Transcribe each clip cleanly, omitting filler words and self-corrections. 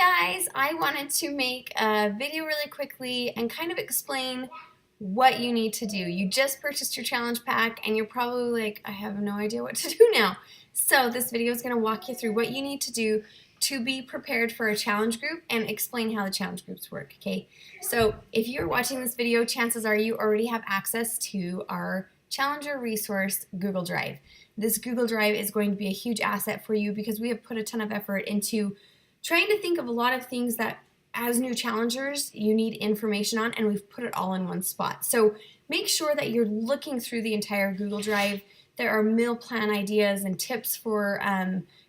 Guys, I wanted to make a video really quickly and kind of explain what you need to do. You just purchased your challenge pack and you're probably like, I have no idea what to do now. So this video is going to walk you through what you need to do to be prepared for a challenge group and explain how the challenge groups work, okay? So if you're watching this video, chances are you already have access to our Challenger Resource Google Drive. This Google Drive is going to be a huge asset for you because we have put a ton of effort into trying to think of a lot of things that as new challengers you need information on, and we've put it all in one spot. So make sure that you're looking through the entire Google Drive. There are meal plan ideas and tips for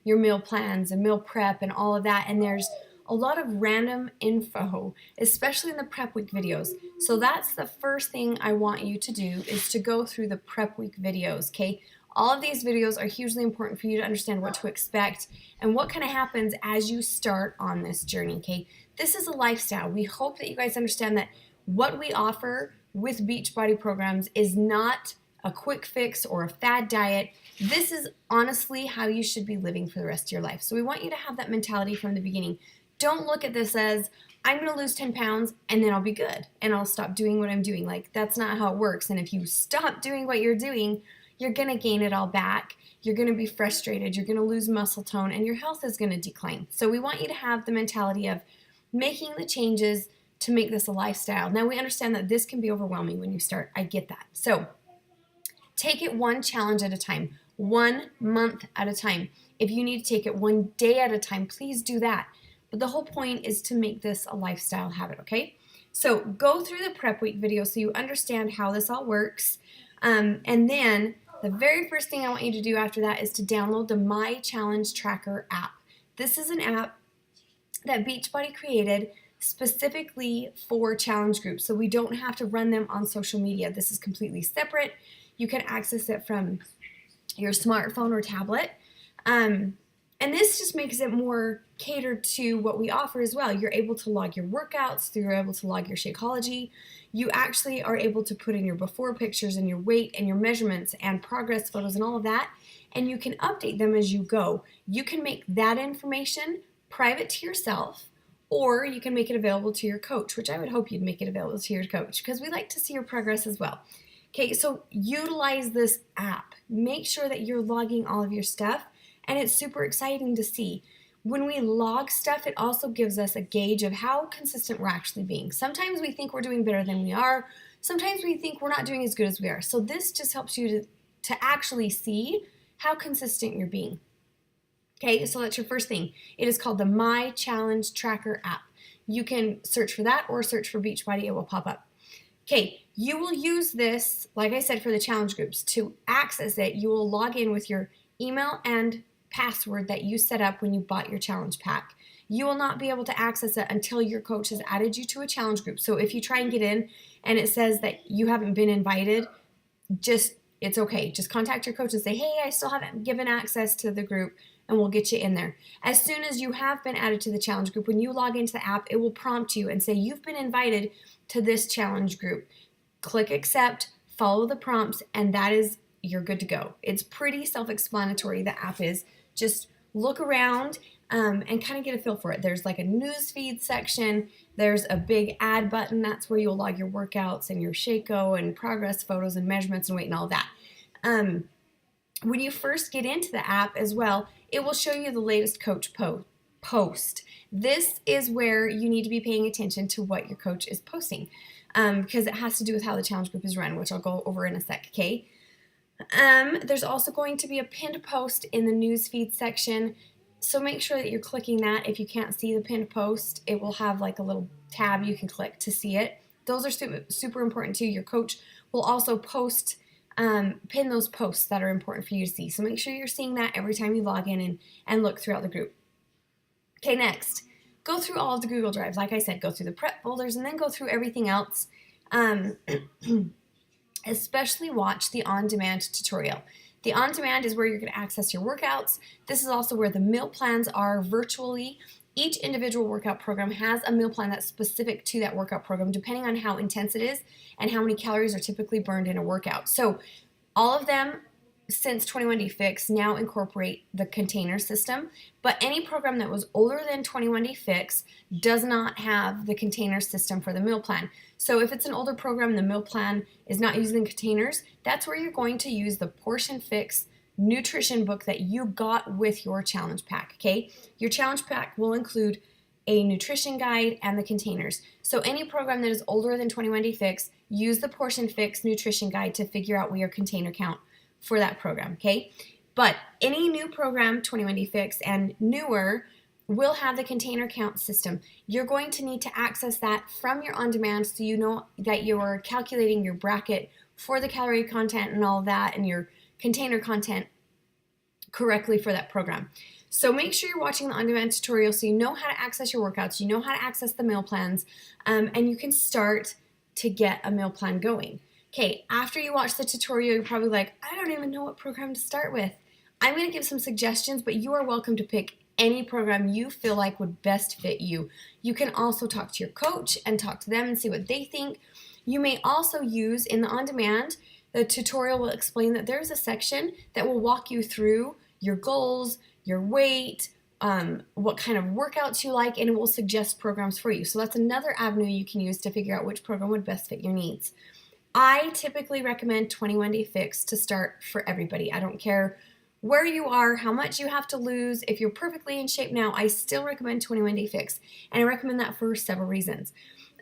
your meal plans and meal prep and all of that, and there's a lot of random info, especially in the prep week videos. So that's the first thing I want you to do, is to go through the prep week videos, okay? All of these videos are hugely important for you to understand what to expect and what kind of happens as you start on this journey, okay? This is a lifestyle. We hope that you guys understand that what we offer with Beachbody programs is not a quick fix or a fad diet. This is honestly how you should be living for the rest of your life. So we want you to have that mentality from the beginning. Don't look at this as, I'm going to lose 10 pounds and then I'll be good and I'll stop doing what I'm doing. Like, that's not how it works. And if you stop doing what you're doing, you're going to gain it all back. You're going to be frustrated. You're going to lose muscle tone and your health is going to decline. So we want you to have the mentality of making the changes to make this a lifestyle. Now, we understand that this can be overwhelming when you start. I get that. So take it one challenge at a time, 1 month at a time. If you need to take it one day at a time, please do that. But the whole point is to make this a lifestyle habit, okay? So go through the prep week video so you understand how this all works. And then the very first thing I want you to do after that is to download the My Challenge Tracker app. This is an app that Beachbody created specifically for challenge groups, so we don't have to run them on social media. This is completely separate. You can access it from your smartphone or tablet. And this just makes it more catered to what we offer as well. You're able to log your workouts, you're able to log your Shakeology. You actually are able to put in your before pictures and your weight and your measurements and progress photos and all of that, and you can update them as you go. You can make that information private to yourself, or you can make it available to your coach, which I would hope you'd make it available to your coach because we like to see your progress as well. Okay, so utilize this app. Make sure that you're logging all of your stuff, and it's super exciting to see. When we log stuff, it also gives us a gauge of how consistent we're actually being. Sometimes we think we're doing better than we are. Sometimes we think we're not doing as good as we are. So this just helps you to actually see how consistent you're being. Okay, so that's your first thing. It is called the My Challenge Tracker app. You can search for that or search for Beachbody. It will pop up. Okay, you will use this, like I said, for the challenge groups. To access it, you will log in with your email and password that you set up when you bought your challenge pack. You will not be able to access it until your coach has added you to a challenge group. So if you try and get in and it says that you haven't been invited, it's okay. Just contact your coach and say, hey, I still haven't given access to the group, and we'll get you in there. As soon as you have been added to the challenge group, when you log into the app, it will prompt you and say, you've been invited to this challenge group. Click accept, follow the prompts, and you're good to go. It's pretty self-explanatory, the app is. Just look around and kind of get a feel for it. There's like a news feed section. There's a big add button. That's where you'll log your workouts and your Shako and progress photos and measurements and weight and all that. When you first get into the app as well, it will show you the latest coach post. This is where you need to be paying attention to what your coach is posting because it has to do with how the challenge group is run, which I'll go over in a sec, okay? There's also going to be a pinned post in the newsfeed section, so make sure that you're clicking that. If you can't see the pinned post, it will have like a little tab you can click to see it. Those are super important too. Your coach will also pin those posts that are important for you to see, so make sure you're seeing that every time you log in and look throughout the group. Okay, next, go through all of the Google Drives. Like I said, go through the prep folders and then go through everything else. Especially watch the on-demand tutorial. The on-demand is where you're going to access your workouts. This is also where the meal plans are virtually. Each individual workout program has a meal plan that's specific to that workout program, depending on how intense it is and how many calories are typically burned in a workout. So all of them since 21 Day Fix now incorporate the container system, but any program that was older than 21 Day Fix does not have the container system for the meal plan. So if it's an older program, the meal plan is not using containers, that's where you're going to use the Portion Fix nutrition book that you got with your challenge pack, okay? Your challenge pack will include a nutrition guide and the containers. So any program that is older than 21 Day Fix, use the Portion Fix nutrition guide to figure out your container count for that program, okay? But any new program, 21 Day Fix and newer, will have the container count system. You're going to need to access that from your on-demand so you know that you're calculating your bracket for the calorie content and all of that and your container content correctly for that program. So make sure you're watching the on-demand tutorial so you know how to access your workouts, you know how to access the meal plans, and you can start to get a meal plan going. Okay, after you watch the tutorial, you're probably like, I don't even know what program to start with. I'm going to give some suggestions, but you are welcome to pick any program you feel like would best fit you. You can also talk to your coach and talk to them and see what they think. You may also use in the on-demand, the tutorial will explain that there's a section that will walk you through your goals, your weight, what kind of workouts you like, and it will suggest programs for you. So that's another avenue you can use to figure out which program would best fit your needs. I typically recommend 21 Day Fix to start for everybody. I don't care where you are, how much you have to lose. If you're perfectly in shape now, I still recommend 21 Day Fix. And I recommend that for several reasons.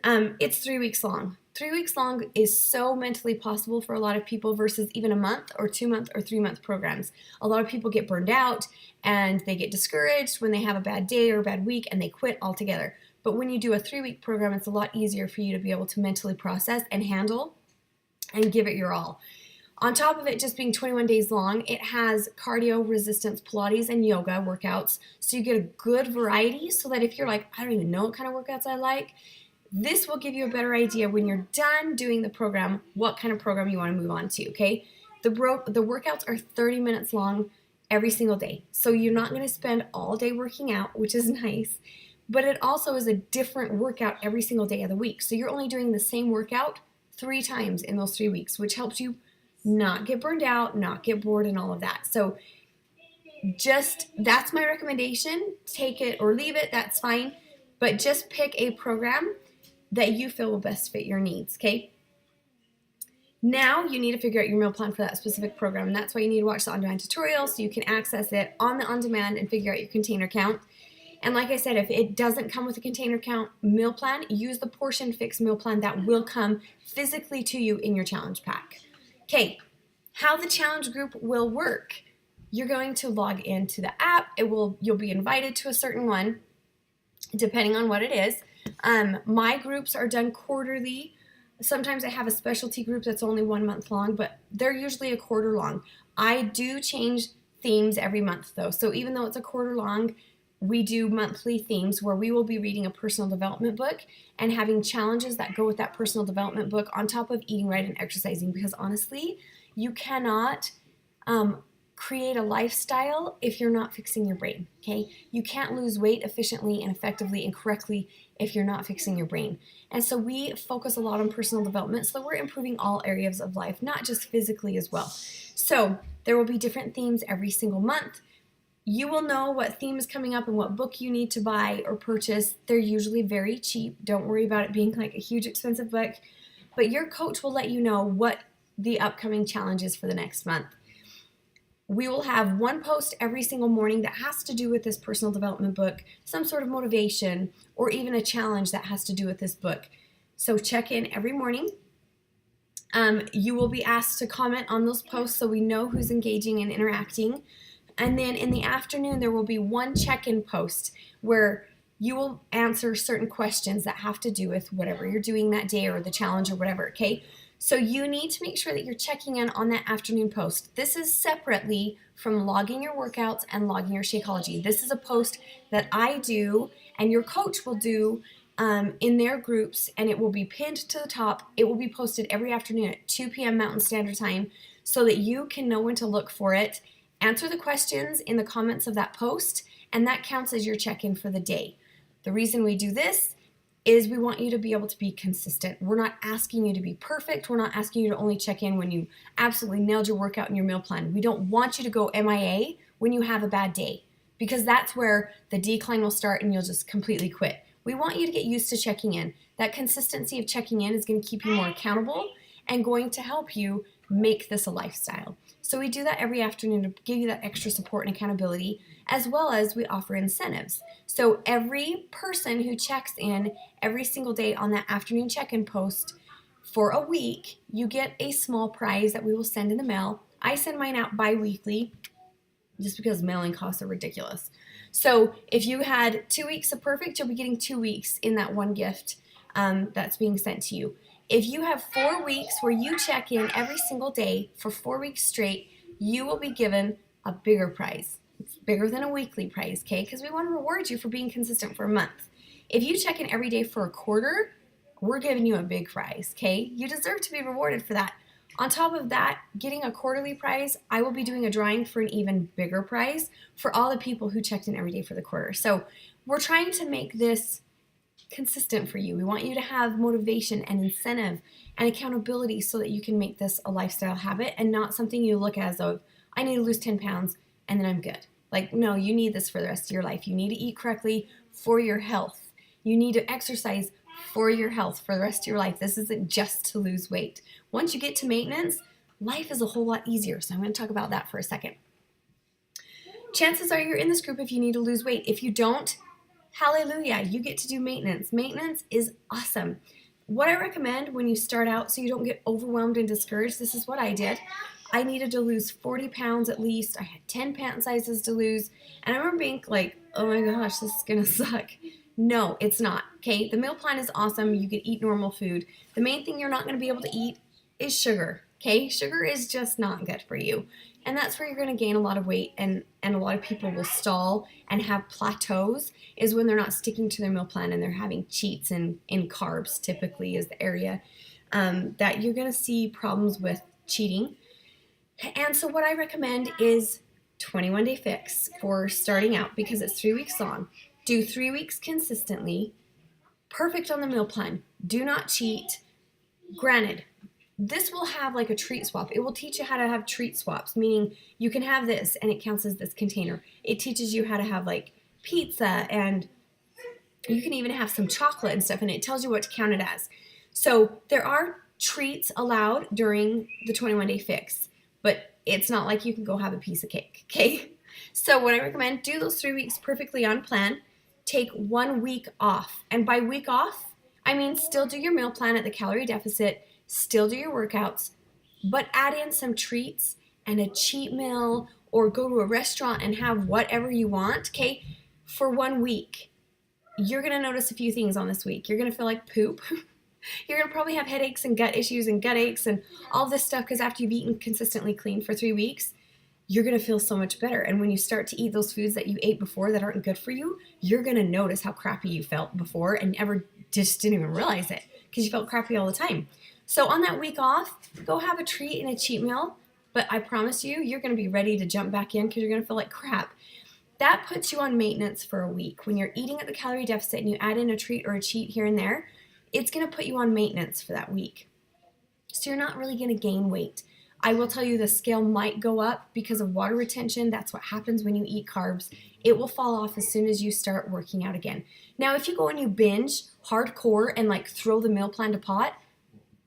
It's 3 weeks long. 3 weeks long is so mentally possible for a lot of people versus even a month or 2 month or 3 month programs. A lot of people get burned out and they get discouraged when they have a bad day or a bad week and they quit altogether. But when you do a 3-week program, it's a lot easier for you to be able to mentally process and handle and give it your all. On top of it just being 21 days long, it has cardio, resistance, Pilates, and yoga workouts. So you get a good variety so that if you're like, I don't even know what kind of workouts I like, this will give you a better idea when you're done doing the program, what kind of program you want to move on to, okay? The workouts are 30 minutes long every single day. So you're not going to spend all day working out, which is nice, but it also is a different workout every single day of the week. So you're only doing the same workout 3 times in those 3 weeks, which helps you not get burned out, not get bored, and all of that. So that's my recommendation. Take it or leave it, that's fine. But just pick a program that you feel will best fit your needs, okay? Now you need to figure out your meal plan for that specific program. And that's why you need to watch the on-demand tutorial so you can access it on the on-demand and figure out your container count. And like I said, if it doesn't come with a container count meal plan, use the Portion Fix meal plan that will come physically to you in your challenge pack. Okay, how the challenge group will work. You're going to log into the app. You'll be invited to a certain one, depending on what it is. My groups are done quarterly. Sometimes I have a specialty group that's only 1 month long, but they're usually a quarter long. I do change themes every month though. So even though it's a quarter long, we do monthly themes where we will be reading a personal development book and having challenges that go with that personal development book on top of eating right and exercising, because honestly, you cannot create a lifestyle if you're not fixing your brain, okay? You can't lose weight efficiently and effectively and correctly if you're not fixing your brain. And so we focus a lot on personal development so that we're improving all areas of life, not just physically as well. So there will be different themes every single month. You will know what theme is coming up and what book you need to buy or purchase. They're usually very cheap. Don't worry about it being like a huge expensive book. But your coach will let you know what the upcoming challenge is for the next month. We will have one post every single morning that has to do with this personal development book, some sort of motivation, or even a challenge that has to do with this book. So check in every morning. You will be asked to comment on those posts so we know who's engaging and interacting. And then in the afternoon, there will be one check-in post where you will answer certain questions that have to do with whatever you're doing that day or the challenge or whatever, okay? So you need to make sure that you're checking in on that afternoon post. This is separately from logging your workouts and logging your Shakeology. This is a post that I do and your coach will do in their groups, and it will be pinned to the top. It will be posted every afternoon at 2 p.m. Mountain Standard Time so that you can know when to look for it. Answer the questions in the comments of that post, and that counts as your check-in for the day. The reason we do this is we want you to be able to be consistent. We're not asking you to be perfect. We're not asking you to only check in when you absolutely nailed your workout and your meal plan. We don't want you to go MIA when you have a bad day, because that's where the decline will start and you'll just completely quit. We want you to get used to checking in. That consistency of checking in is going to keep you more accountable and going to help you make this a lifestyle. So we do that every afternoon to give you that extra support and accountability, as well as we offer incentives. So every person who checks in every single day on that afternoon check-in post for a week, you get a small prize that we will send in the mail. I send mine out bi-weekly just because mailing costs are ridiculous. So if you had 2 weeks of perfect, you'll be getting 2 weeks in that one gift that's being sent to you. If you have 4 weeks where you check in every single day for 4 weeks straight, you will be given a bigger prize. It's bigger than a weekly prize, okay? Because we want to reward you for being consistent for a month. If you check in every day for a quarter, we're giving you a big prize, okay? You deserve to be rewarded for that. On top of that, getting a quarterly prize, I will be doing a drawing for an even bigger prize for all the people who checked in every day for the quarter. So we're trying to make this consistent for you. We want you to have motivation and incentive and accountability so that you can make this a lifestyle habit and not something you look as of, I need to lose 10 pounds and then I'm good. Like, no, you need this for the rest of your life. You need to eat correctly for your health. You need to exercise for your health for the rest of your life. This isn't just to lose weight. Once you get to maintenance, life is a whole lot easier. So I'm going to talk about that for a second. Chances are you're in this group if you need to lose weight. If you don't, hallelujah, you get to do maintenance. Maintenance is awesome. What I recommend when you start out so you don't get overwhelmed and discouraged, this is what I did. I needed to lose 40 pounds at least. I had 10 pant sizes to lose. And I remember being like, oh my gosh, this is going to suck. No, it's not, okay? The meal plan is awesome. You can eat normal food. The main thing you're not going to be able to eat is sugar, okay? Sugar is just not good for you. And that's where you're going to gain a lot of weight, and a lot of people will stall and have plateaus is when they're not sticking to their meal plan and they're having cheats in carbs typically is the area that you're going to see problems with cheating. And so what I recommend is 21 Day Fix for starting out because it's 3 weeks long. Do 3 weeks consistently, perfect on the meal plan. Do not cheat. Granted, this will have like a treat swap. It will teach you how to have treat swaps, meaning you can have this and it counts as this container. It teaches you how to have like pizza, and you can even have some chocolate and stuff, and it tells you what to count it as. So there are treats allowed during the 21 Day Fix, but it's not like you can go have a piece of cake, okay? So what I recommend, do those 3 weeks perfectly on plan. Take 1 week off. And by week off, I mean still do your meal plan at the calorie deficit, still do your workouts, but add in some treats and a cheat meal, or go to a restaurant and have whatever you want, okay, for 1 week. You're going to notice a few things on this week. You're going to feel like poop. You're going to probably have headaches and gut issues and gut aches and all this stuff because after you've eaten consistently clean for 3 weeks, you're going to feel so much better. And when you start to eat those foods that you ate before that aren't good for you, you're going to notice how crappy you felt before and just didn't even realize it because you felt crappy all the time. So on that week off, go have a treat and a cheat meal, but I promise you, you're going to be ready to jump back in because you're going to feel like crap. That puts you on maintenance for a week. When you're eating at the calorie deficit and you add in a treat or a cheat here and there, it's going to put you on maintenance for that week. So you're not really going to gain weight. I will tell you the scale might go up because of water retention. That's what happens when you eat carbs. It will fall off as soon as you start working out again. Now, if you go and you binge hardcore and like throw the meal plan to pot,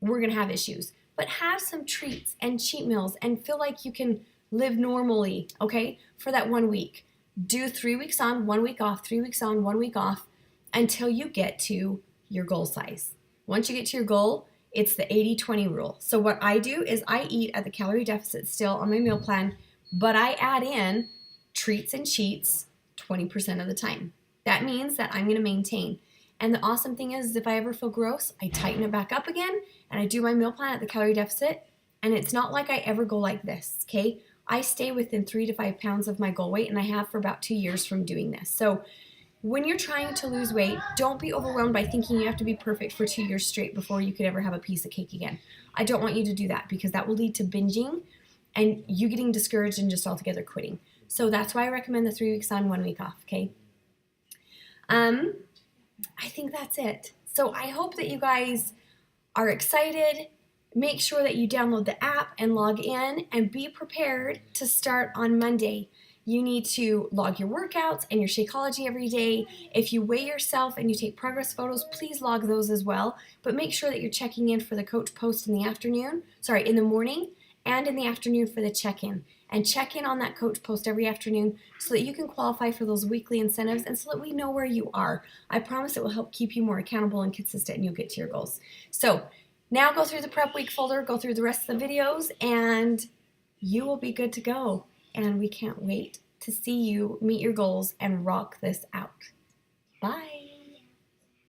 we're going to have issues. But have some treats and cheat meals and feel like you can live normally, okay, for that 1 week. Do 3 weeks on, 1 week off, 3 weeks on, 1 week off until you get to your goal size. Once you get to your goal, it's the 80-20 rule. So what I do is I eat at the calorie deficit still on my meal plan, but I add in treats and cheats 20% of the time. That means that I'm going to maintain. And the awesome thing is if I ever feel gross, I tighten it back up again and I do my meal plan at the calorie deficit. And it's not like I ever go like this, okay? I stay within 3 to 5 pounds of my goal weight, and I have for about 2 years from doing this. So when you're trying to lose weight, don't be overwhelmed by thinking you have to be perfect for 2 years straight before you could ever have a piece of cake again. I don't want you to do that because that will lead to binging and you getting discouraged and just altogether quitting. So that's why I recommend the 3 weeks on, 1 week off, okay? I think that's it. So I hope that you guys are excited. Make sure that you download the app and log in and be prepared to start on Monday. You need to log your workouts and your Shakeology every day. If you weigh yourself and you take progress photos, please log those as well. But make sure that you're checking in for the coach post in the morning and in the afternoon for the check-in. And check in on that coach post every afternoon so that you can qualify for those weekly incentives and so that we know where you are. I promise it will help keep you more accountable and consistent and you'll get to your goals. So now go through the prep week folder, go through the rest of the videos, and you will be good to go. And we can't wait to see you meet your goals and rock this out. Bye.